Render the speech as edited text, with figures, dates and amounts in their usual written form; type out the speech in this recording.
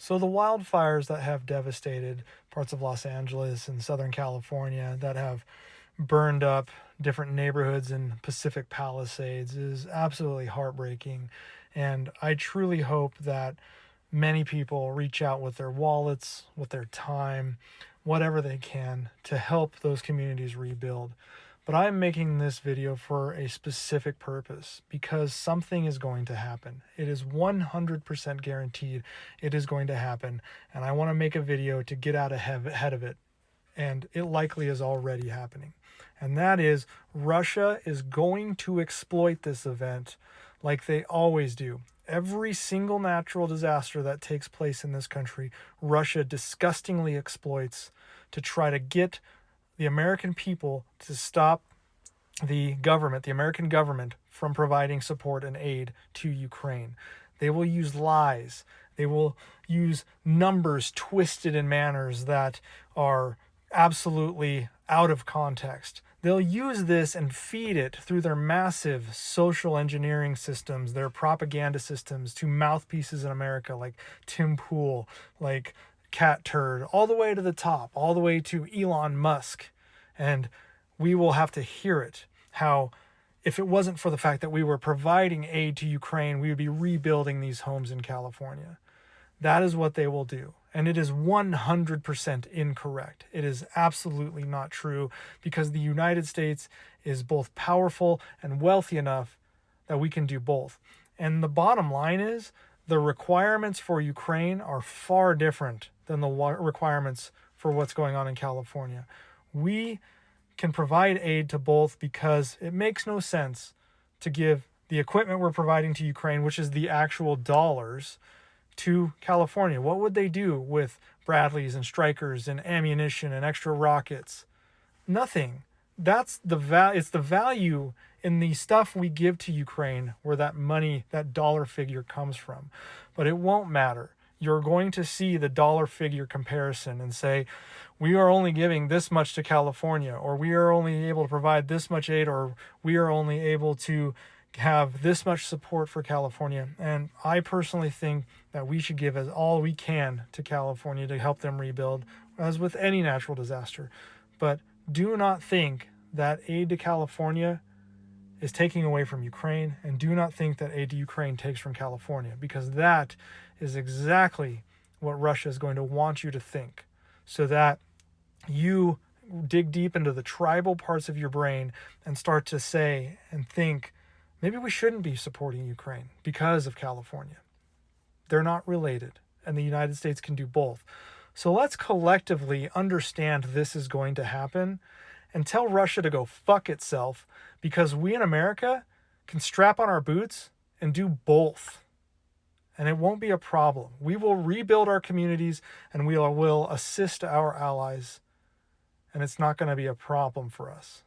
So the wildfires that have devastated parts of Los Angeles and Southern California, that have burned up different neighborhoods in Pacific Palisades, is absolutely heartbreaking. And I truly hope that many people reach out with their wallets, with their time, whatever they can to help those communities rebuild. But I'm making this video for a specific purpose because something is going to happen. It is 100% guaranteed it is going to happen. And I want to make a video to get out ahead of it. And it likely is already happening. And that is, Russia is going to exploit this event like they always do. Every single natural disaster that takes place in this country, Russia disgustingly exploits to try to get the American people to stop the government, the American government, from providing support and aid to Ukraine. They will use lies. They will use numbers twisted in manners that are absolutely out of context. They'll use this and feed it through their massive social engineering systems, their propaganda systems, to mouthpieces in America like Tim Pool, like Cat Turd, all the way to the top, all the way to Elon Musk. And we will have to hear it, how if it wasn't for the fact that we were providing aid to Ukraine, we would be rebuilding these homes in California. That is what they will do. And it is 100% incorrect. It is absolutely not true, because the United States is both powerful and wealthy enough that we can do both. And the bottom line is, the requirements for Ukraine are far different than the requirements for what's going on in California. We can provide aid to both because it makes no sense to give the equipment we're providing to Ukraine, which is the actual dollars, to California. What would they do with Bradleys and Strikers and ammunition and extra rockets? Nothing. That's it's the value in the stuff we give to Ukraine where that money, that dollar figure comes from. But it won't matter. You're going to see the dollar figure comparison and say, we are only giving this much to California, or we are only able to provide this much aid, or we are only able to have this much support for California. And I personally think that we should give as all we can to California to help them rebuild, as with any natural disaster. But do not think that aid to California is taking away from Ukraine, and do not think that aid to Ukraine takes from California, because that is exactly what Russia is going to want you to think, so that you dig deep into the tribal parts of your brain and start to say and think, maybe we shouldn't be supporting Ukraine because of California. They're not related, and the United States can do both. So let's collectively understand this is going to happen and tell Russia to go fuck itself, because we in America can strap on our boots and do both. And it won't be a problem. We will rebuild our communities, and we will assist our allies, and it's not going to be a problem for us.